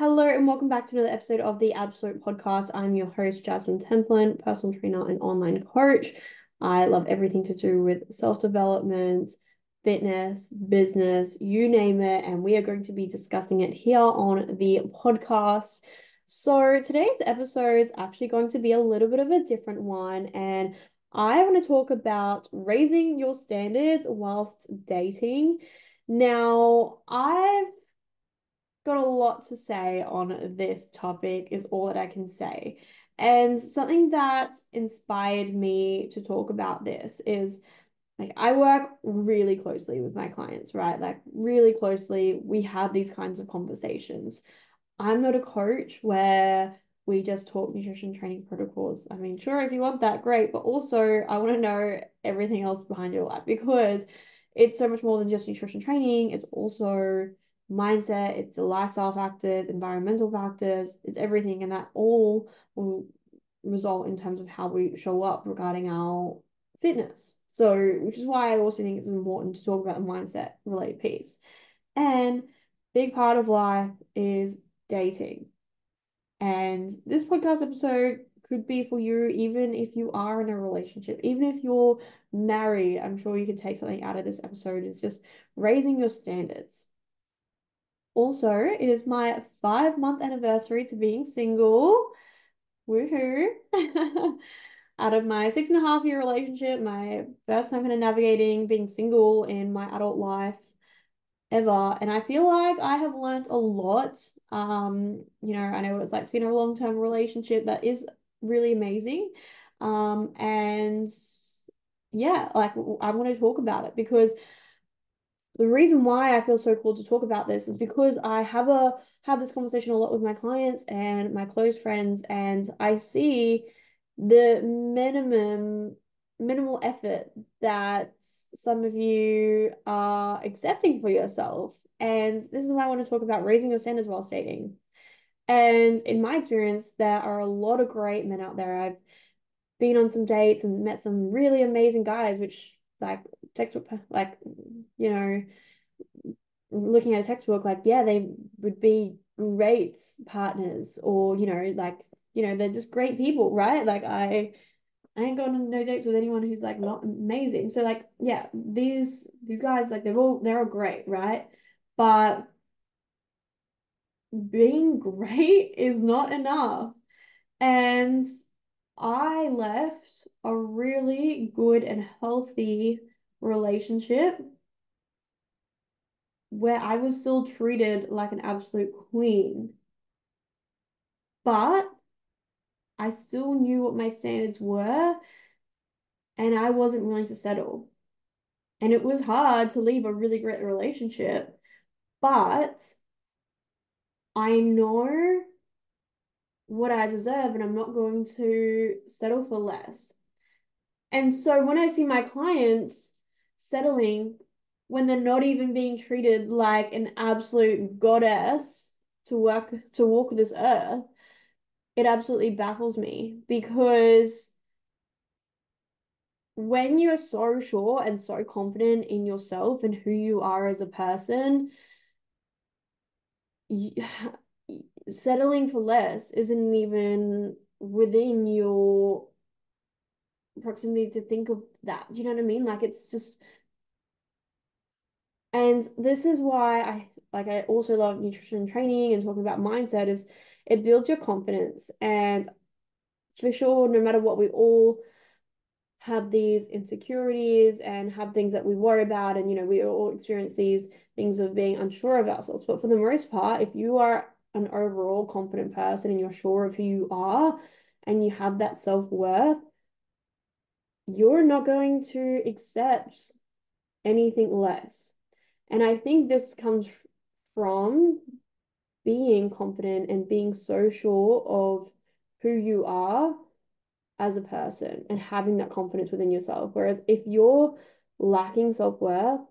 Hello and welcome back to another episode of the Absolute Podcast. I'm your host, Jasmine Templin, personal trainer and online coach. I love everything to do with self-development, fitness, business, you name it, and we are going to be discussing it here on the podcast. So today's episode is actually going to be a little bit of a different one, and I want to talk about raising your standards whilst dating. Now, I've got a lot to say on this topic, is all that I can say. And something that inspired me to talk about this is like I work really closely with my clients, right? Like really closely. We have these kinds of conversations. I'm not a coach where we just talk nutrition training protocols. I mean, sure, if you want that, great. But also, I want to know everything else behind your life because it's so much more than just nutrition training. It's also mindset, it's the lifestyle factors, environmental factors, it's everything. And that all will result in terms of how we show up regarding our fitness. So, which is why I also think it's important to talk about the mindset related piece. And big part of life is dating. And this podcast episode could be for you, even if you are in a relationship, even if you're married. I'm sure you can take something out of this episode. It's just raising your standards. Also, it is my 5 month anniversary to being single. Woohoo. Out of my 6.5 year relationship, my first time kind of navigating being single in my adult life ever. And I feel like I have learned a lot. I know what it's like to be in a long-term relationship that is really amazing. And yeah, like I want to talk about it because the reason why I feel so called to talk about this is because I have this conversation a lot with my clients and my close friends, and I see the minimal effort that some of you are accepting for yourself. And this is why I want to talk about raising your standards while dating. And in my experience, there are a lot of great men out there. I've been on some dates and met some really amazing guys, which like textbook, like, you know, looking at a textbook, like, yeah, they would be great partners, or, they're just great people, right? Like I ain't going on no dates with anyone who's like not amazing. So like, yeah, these guys, like they're all great, right? But being great is not enough. And I left a really good and healthy relationship where I was still treated like an absolute queen, but I still knew what my standards were and I wasn't willing to settle. And it was hard to leave a really great relationship, but I know what I deserve and I'm not going to settle for less. And so when I see my clients settling when they're not even being treated like an absolute goddess to walk this earth, it absolutely baffles me because when you're so sure and so confident in yourself and who you are as a person, you, settling for less isn't even within your proximity to think of that. Do you know what I mean? Like it's just, and this is why I also love nutrition training and talking about mindset is it builds your confidence. And for sure, no matter what, we all have these insecurities and have things that we worry about, and we all experience these things of being unsure of ourselves. But for the most part, if you are an overall confident person and you're sure of who you are and you have that self-worth, you're not going to accept anything less. And I think this comes from being confident and being so sure of who you are as a person and having that confidence within yourself. Whereas if you're lacking self-worth,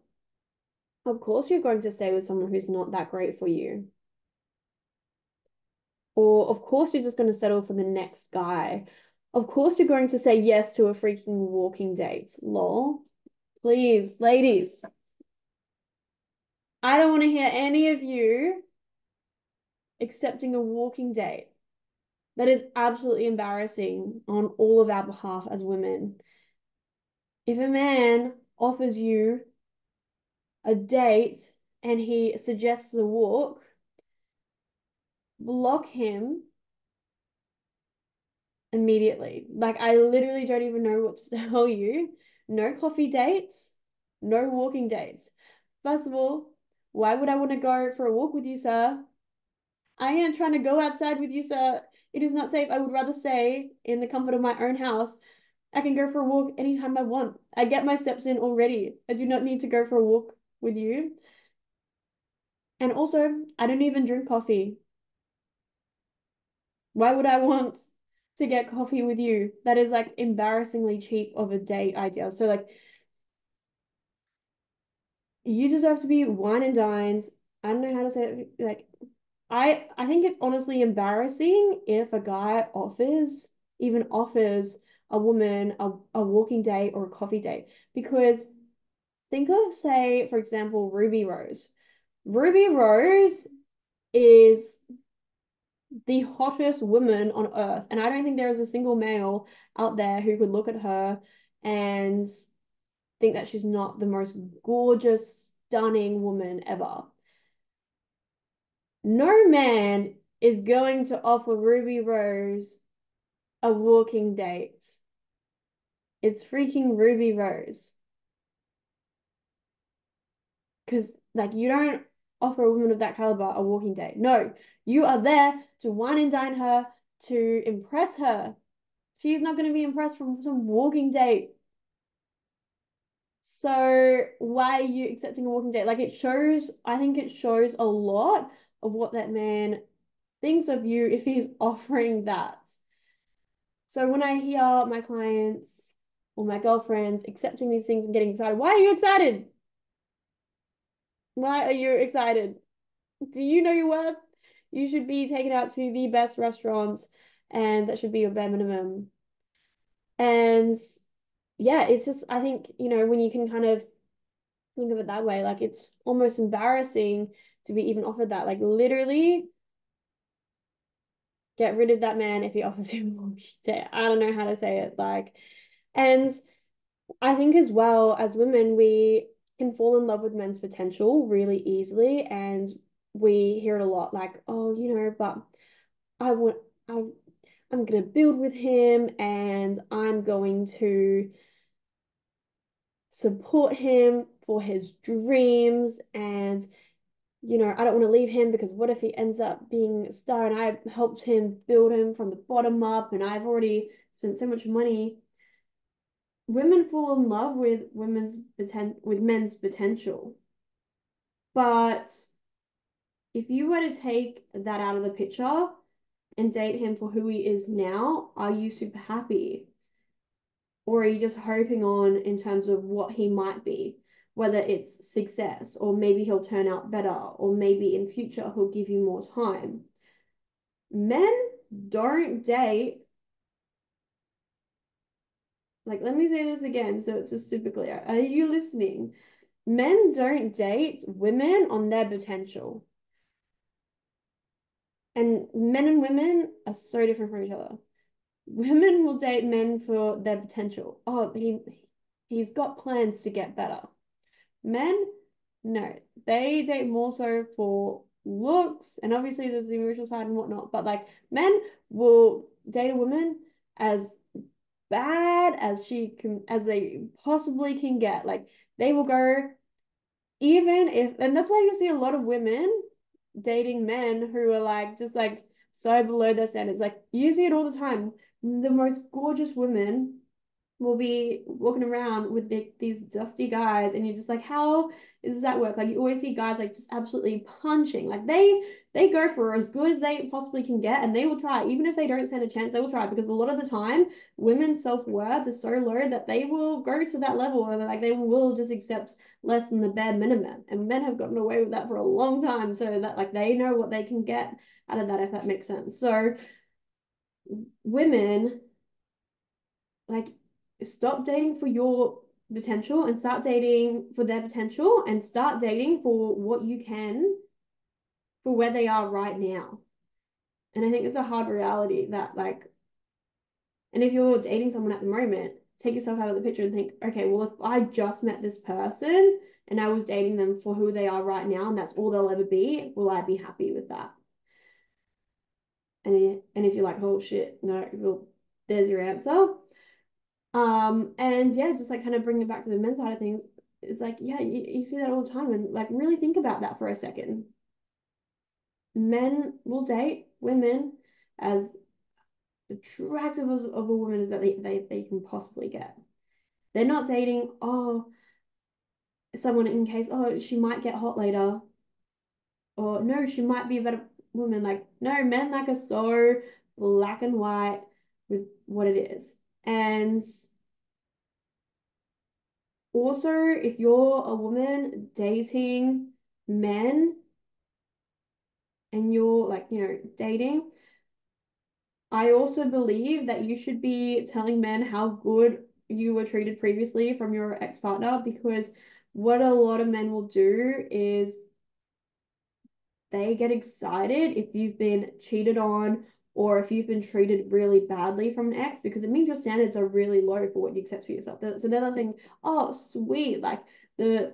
of course you're going to stay with someone who's not that great for you. Or of course you're just going to settle for the next guy. Of course you're going to say yes to a freaking walking date. Lol. Please, ladies, I don't want to hear any of you accepting a walking date. That is absolutely embarrassing on all of our behalf as women. If a man offers you a date and he suggests a walk, block him immediately. Like, I literally don't even know what to tell you. No coffee dates, no walking dates. First of all, why would I want to go for a walk with you, sir? I am trying to go outside with you, sir. It is not safe. I would rather stay in the comfort of my own house. I can go for a walk anytime I want. I get my steps in already. I do not need to go for a walk with you. And also, I don't even drink coffee. Why would I want to get coffee with you? That is like embarrassingly cheap of a date idea. So like you deserve to be wine and dined. I don't know how to say it. Like I think it's honestly embarrassing if a guy even offers a woman a walking date or a coffee date. Because think of, say, for example, Ruby Rose. Ruby Rose is the hottest woman on earth. And I don't think there is a single male out there who could look at her and think that she's not the most gorgeous, stunning woman ever. No man is going to offer Ruby Rose a walking date. It's freaking Ruby Rose. Because, like, you don't offer a woman of that caliber a walking date. No, you are there to wine and dine her, to impress her. She's not going to be impressed from some walking date. So why are you accepting a walking date? Like it shows, I think it shows a lot of what that man thinks of you if he's offering that. So when I hear my clients or my girlfriends accepting these things and getting excited, why are you excited? Why are you excited? Do you know your worth? You should be taken out to the best restaurants, and that should be your bare minimum. And yeah, it's just, I think, when you can kind of think of it that way, like it's almost embarrassing to be even offered that. Like literally get rid of that man if he offers you a walking date. I don't know how to say it. Like, and I think as well as women, we can fall in love with men's potential really easily. And we hear it a lot, like, oh, but I want I I'm gonna build with him and I'm going to support him for his dreams and I don't want to leave him because what if he ends up being a star and I helped him build him from the bottom up and I've already spent so much money. Women fall in love with men's potential. But if you were to take that out of the picture and date him for who he is now, are you super happy? Or are you just hoping on in terms of what he might be? Whether it's success, or maybe he'll turn out better, or maybe in future he'll give you more time. Men don't date, like, let me say this again so it's just super clear. Are you listening? Men don't date women on their potential. And men and women are so different from each other. Women will date men for their potential. Oh, he's got plans to get better. Men, no, they date more so for looks, and obviously there's the emotional side and whatnot, but like men will date a woman as bad as they possibly can get. Like they will go even if, and that's why you see a lot of women dating men who are like just like so below their standards. Like you see it all the time. The most gorgeous women will be walking around with these dusty guys, and you're just like, how does that work? Like you always see guys like just absolutely punching. Like they go for as good as they possibly can get, and they will try, even if they don't stand a chance, they will try because a lot of the time women's self-worth is so low that they will go to that level and like they will just accept less than the bare minimum. And men have gotten away with that for a long time, so that like they know what they can get out of that, if that makes sense. So women, like, stop dating for your potential and start dating for their potential and start dating for what you can for where they are right now. And I think it's a hard reality that like, and if you're dating someone at the moment, take yourself out of the picture and think, okay, well, if I just met this person and I was dating them for who they are right now and that's all they'll ever be, will I be happy with that? And if you're like, oh shit, no, well, there's your answer. And yeah, just like kind of bring it back to the men's side of things. It's like, yeah, you see that all the time and like really think about that for a second. Men will date women as attractive as of a woman as that they can possibly get. They're not dating, oh, someone in case, oh, she might get hot later, or no, she might be a better woman. Like, no, men like are so black and white with what it is. And also, if you're a woman dating men and you're like, dating, I also believe that you should be telling men how good you were treated previously from your ex-partner because what a lot of men will do is they get excited if you've been cheated on or if you've been treated really badly from an ex because it means your standards are really low for what you accept for yourself. So then I think, oh, sweet, like the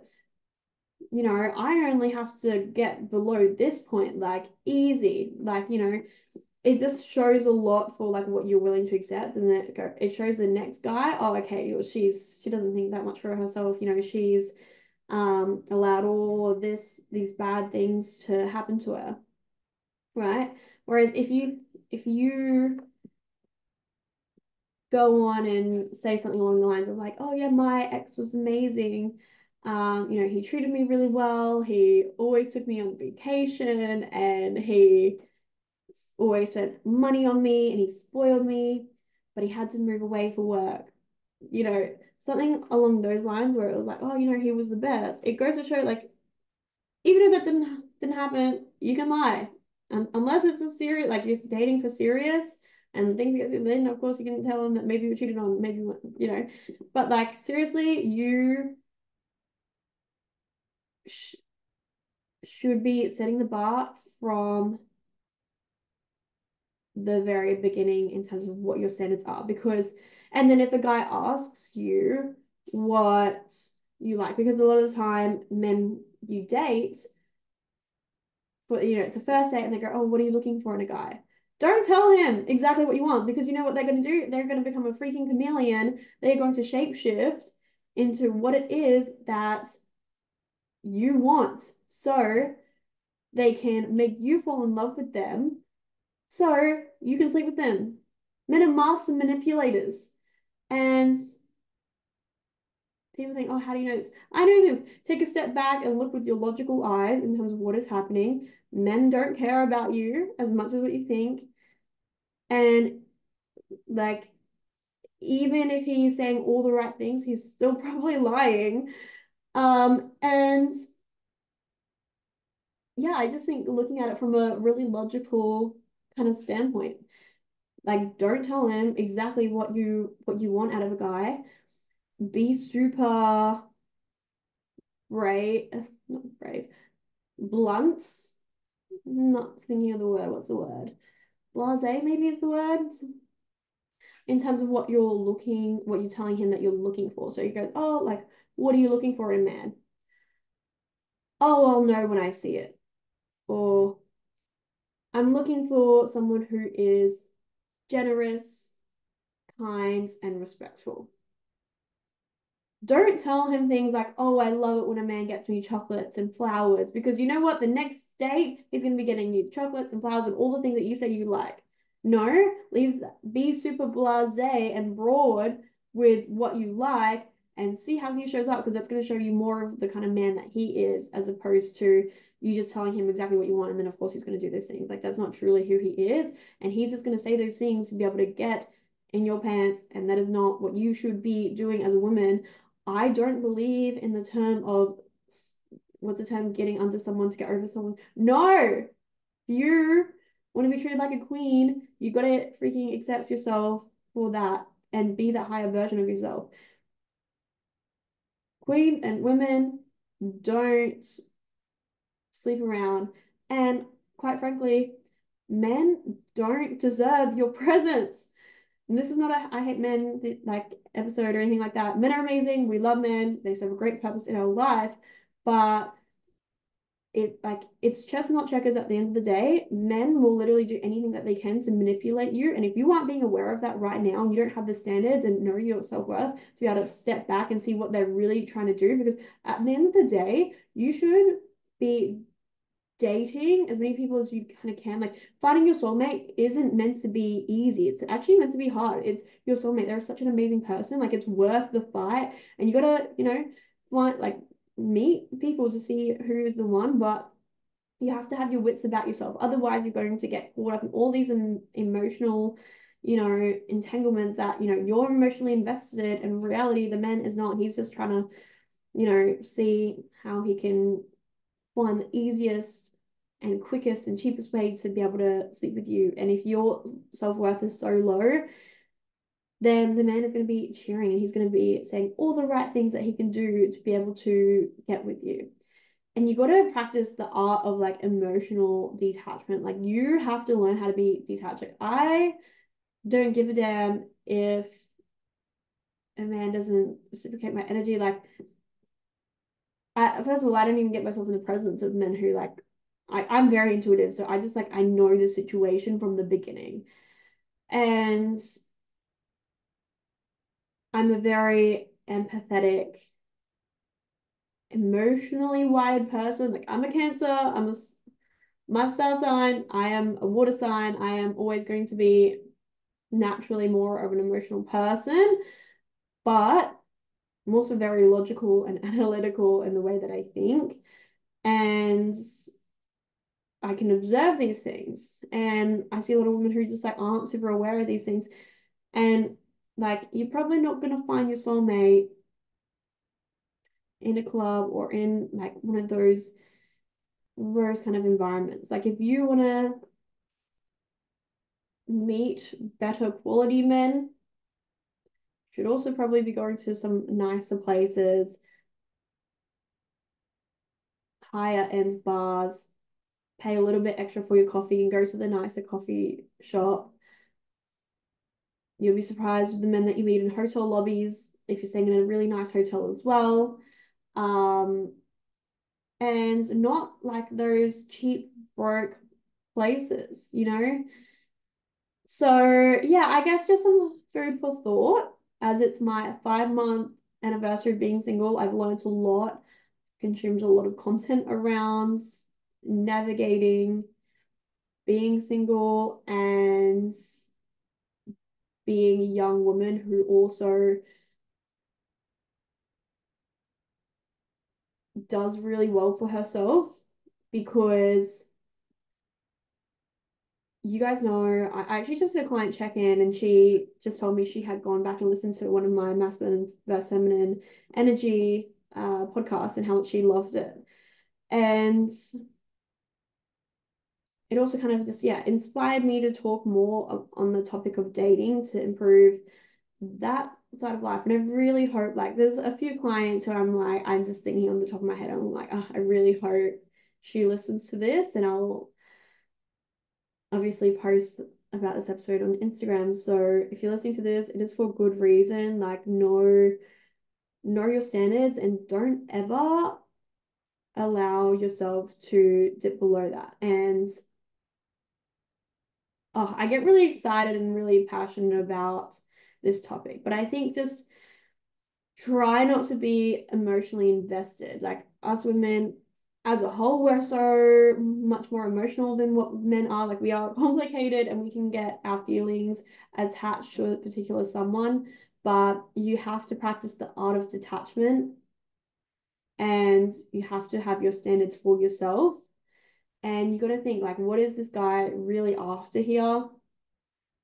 I only have to get below this point, like easy, like, it just shows a lot for like what you're willing to accept, and then it shows the next guy, oh, okay, well, she doesn't think that much for herself, she's allowed all of these bad things to happen to her, right? Whereas if you go on and say something along the lines of like, oh yeah, my ex was amazing. He treated me really well. He always took me on vacation and he always spent money on me and he spoiled me, but he had to move away for work. You know, something along those lines where it was like, oh, he was the best. It goes to show like even if that didn't happen, you can lie. Unless it's a serious, like you're dating for serious and things get, then of course you can tell them that maybe you were cheated on, maybe, but like seriously, you sh should be setting the bar from the very beginning in terms of what your standards are. Because, and then if a guy asks you what you like, because a lot of the time men you date, but it's a first date and they go, oh, what are you looking for in a guy? Don't tell him exactly what you want because you know what they're going to do? They're going to become a freaking chameleon. They're going to shapeshift into what it is that you want. So they can make you fall in love with them so you can sleep with them. Men are master manipulators. And people think, oh, how do you know this? I know this. Take a step back and look with your logical eyes in terms of what is happening. Men don't care about you as much as what you think. And like, even if he's saying all the right things, he's still probably lying. And yeah, I just think looking at it from a really logical kind of standpoint, like don't tell him exactly what you want out of a guy. Be super brave, not brave, blunt. Not thinking of the word. What's the word? Blasé maybe is the word in terms of what you're telling him that you're looking for. So you go, oh, like, what are you looking for in a man? Oh, I'll know when I see it. Or I'm looking for someone who is generous, kind, and respectful. Don't tell him things like, oh, I love it when a man gets me chocolates and flowers, because you know what? The next date, he's going to be getting you chocolates and flowers and all the things that you say you like. No, be super blasé and broad with what you like and see how he shows up, because that's going to show you more of the kind of man that he is, as opposed to you just telling him exactly what you want. And then, of course, he's going to do those things. Like, that's not truly who he is. And he's just going to say those things to be able to get in your pants. And that is not what you should be doing as a woman. I don't believe in the term of what's the term, getting under someone to get over someone. No, you want to be treated like a queen, you got to freaking accept yourself for that and be that higher version of yourself. Queens and women don't sleep around. And quite frankly, Men don't deserve your presence. And this is not a I hate men like episode or anything like that. Men are amazing. We love men. They serve a great purpose in our life. But it's chess not checkers at the end of the day. Men will literally do anything that they can to manipulate you. And if you aren't being aware of that right now and you don't have the standards and know your self-worth to be able to step back and see what they're really trying to do, because at the end of the day, you should be dating as many people as you kind of can. Like finding your soulmate isn't meant to be easy. It's actually meant to be hard. It's your soulmate. They're such an amazing person. Like it's worth the fight. And you gotta, find like meet people to see who is the one, but you have to have your wits about yourself. Otherwise, you're going to get caught up in all these emotional, entanglements that, you're emotionally invested. In reality, the man is not. He's just trying to, see how he can find the easiest and quickest and cheapest way to be able to sleep with you. And if your self-worth is so low, then the man is going to be cheering and he's going to be saying all the right things that he can do to be able to get with you. And you got to practice the art of like emotional detachment. Like you have to learn how to be detached. Like I don't give a damn if a man doesn't reciprocate my energy. Like first of all, I don't even get myself in the presence of men who like I'm very intuitive, so I just like I know the situation from the beginning. And I'm a very empathetic, emotionally wired person. Like I'm a Cancer, my star sign, I am a water sign. I am always going to be naturally more of an emotional person, but I'm also very logical and analytical in the way that I think. And I can observe these things. And I see a lot of women who just like aren't super aware of these things. And like you're probably not gonna find your soulmate in a club or in like one of those kind of environments. Like if you wanna meet better quality men, should also probably be going to some nicer places, higher end bars, pay a little bit extra for your coffee and go to the nicer coffee shop. You'll be surprised with the men that you meet in hotel lobbies if you're staying in a really nice hotel as well. Um, and not like those cheap, broke places. So, yeah, I guess just some food for thought. As it's my 5-month anniversary of being single, I've learned a lot, consumed a lot of content around navigating being single and being a young woman who also does really well for herself, because you guys know I actually just had a client check in and she just told me she had gone back and listened to one of my masculine versus feminine energy podcasts and how much she loves it. And it also kind of just, yeah, inspired me to talk more on the topic of dating to improve that side of life. And I really hope, like, there's a few clients who I'm just thinking on the top of my head, I'm like, oh, I really hope she listens to this, and I'll obviously post about this episode on Instagram. So if you're listening to this, it is for good reason. Like, know your standards and don't ever allow yourself to dip below that. And oh, I get really excited and really passionate about this topic, but I think just try not to be emotionally invested. Like us women as a whole, we're so much more emotional than what men are. Like we are complicated and we can get our feelings attached to a particular someone, but you have to practice the art of detachment and you have to have your standards for yourself. And you got to think like, what is this guy really after here?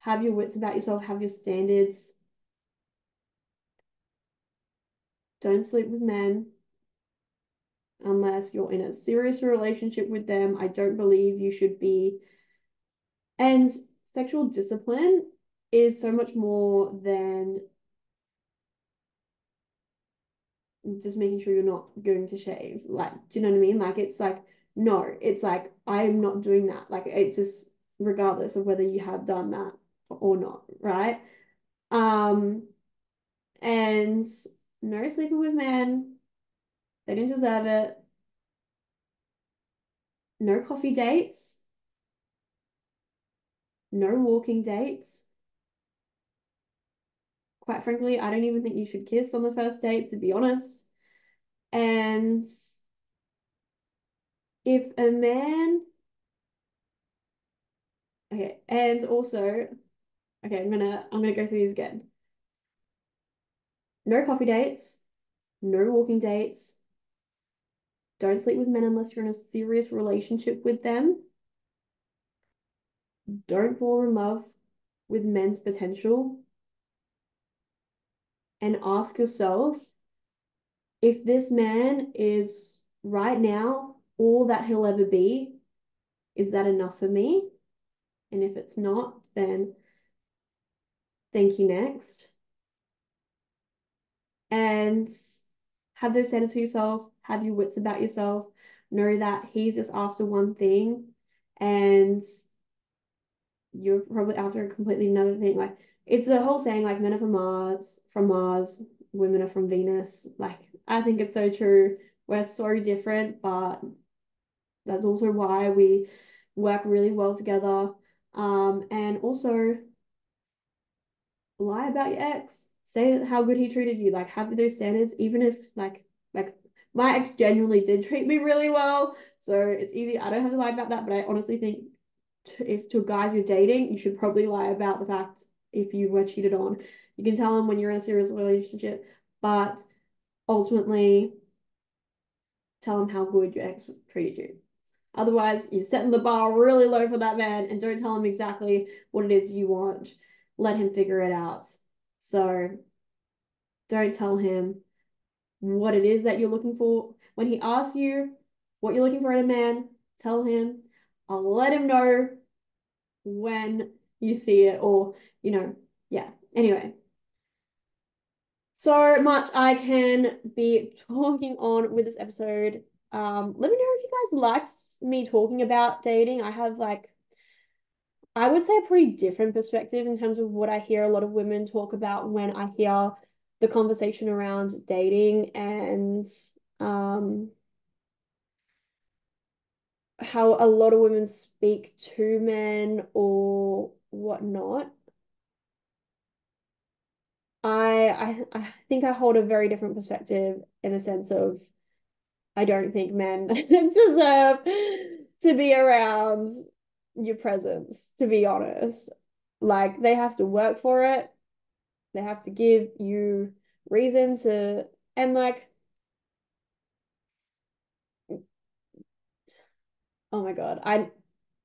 Have your wits about yourself, have your standards. Don't sleep with men unless you're in a serious relationship with them. I don't believe you should be. And sexual discipline is so much more than just making sure you're not going to shave. Like, do you know what I mean? Like, it's like, no, it's like, I'm not doing that. Like, it's just regardless of whether you have done that or not, right? Um, and no sleeping with men, they didn't deserve it. No coffee dates, no walking dates. Quite frankly, I don't even think you should kiss on the first date, to be honest. And if a man, okay, and also, okay, I'm gonna go through these again. No coffee dates, no walking dates. Don't sleep with men unless you're in a serious relationship with them. Don't fall in love with men's potential. And ask yourself if this man is right now all that he'll ever be, is that enough for me? And if it's not, then thank you next. And have those standards for yourself, have your wits about yourself, know that he's just after one thing and you're probably after a completely another thing. Like it's a whole saying like men are from Mars, women are from Venus. Like I think it's so true. We're so different, but that's also why we work really well together. And also lie about your ex. Say how good he treated you. Like have those standards, even if like my ex genuinely did treat me really well. So it's easy. I don't have to lie about that, but I honestly think if to guys you're dating, you should probably lie about the fact if you were cheated on. You can tell them when you're in a serious relationship, but ultimately tell them how good your ex treated you. Otherwise, you're setting the bar really low for that man and don't tell him exactly what it is you want. Let him figure it out. So don't tell him what it is that you're looking for. When he asks you what you're looking for in a man, tell him. I'll let him know when you see it, or, yeah. Anyway, so much I can be talking on with this episode. Let me know if you guys liked me talking about dating. I have I would say a pretty different perspective in terms of what I hear a lot of women talk about when I hear the conversation around dating and um how a lot of women speak to men or whatnot. I think I hold a very different perspective in the sense of I don't think men deserve to be around your presence, to be honest. Like they have to work for it. They have to give you reason to, and oh my God, I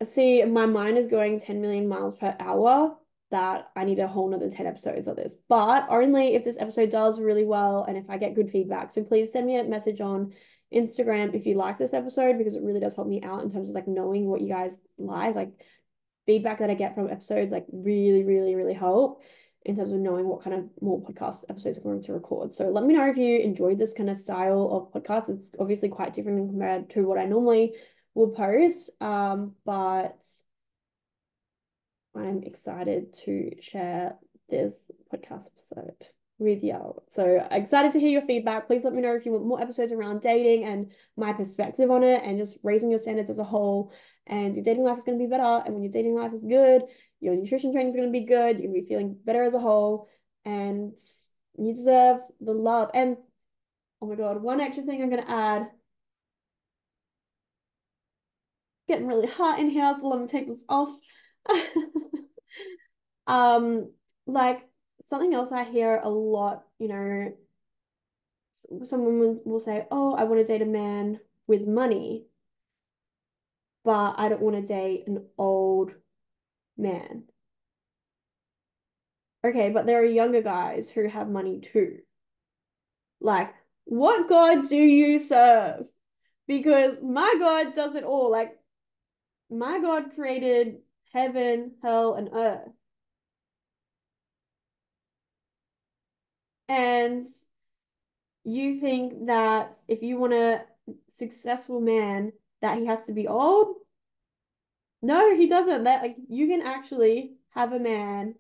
see my mind is going 10 million miles per hour that I need a whole nother 10 episodes of this, but only if this episode does really well and if I get good feedback. So please send me a message on Instagram if you like this episode because it really does help me out in terms of knowing what you guys like feedback that I get from episodes really, really, really help in terms of knowing what kind of more podcast episodes I'm going to record. So let me know if you enjoyed this kind of style of podcast. It's obviously quite different compared to what I normally will post. But I'm excited to share this podcast episode with you. So excited to hear your feedback. Please let me know if you want more episodes around dating and my perspective on it and just raising your standards as a whole. And your dating life is going to be better. And when your dating life is good, your nutrition training is going to be good. You're going to be feeling better as a whole. And you deserve the love. And oh my God, one extra thing I'm going to add. Getting really hot in here, so let me take this off. Um, like something else I hear a lot, someone will say, "Oh, I want to date a man with money, but I don't want to date an old man." Okay, but there are younger guys who have money too. Like, what God do you serve? Because my God does it all. Like, my God created heaven, hell, and earth. And you think that if you want a successful man, that he has to be old? No, he doesn't. That like you can actually have a man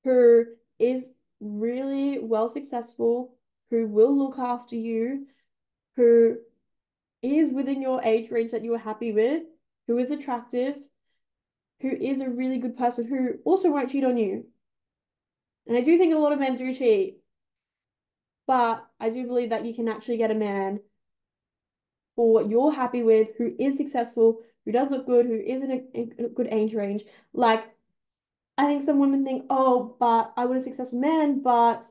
who is really well successful, who will look after you, who is within your age range that you are happy with, who is attractive, who is a really good person, who also won't cheat on you. And I do think a lot of men do cheat, but I do believe that you can actually get a man for what you're happy with, who is successful, who does look good, who is in a good age range. Like, I think some women think, oh, but I want a successful man, but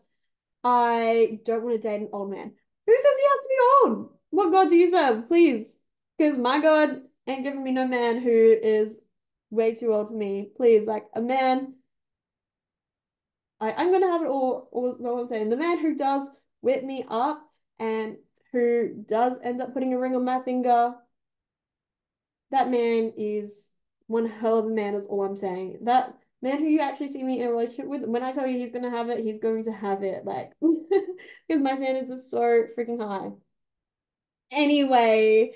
I don't want to date an old man. Who says he has to be old? What God do you serve? Please. Because my God ain't giving me no man who is way too old for me. Please, like a man, I'm gonna have it all I'm saying. The man who does whip me up and who does end up putting a ring on my finger, that man is one hell of a man, is all I'm saying. That man who you actually see me in a relationship with, when I tell you he's gonna have it, he's going to have it. Like, because my standards are so freaking high. Anyway,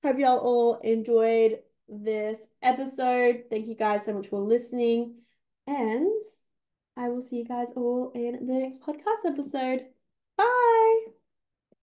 hope y'all all enjoyed this episode. Thank you guys so much for listening. And I will see you guys all in the next podcast episode. Bye.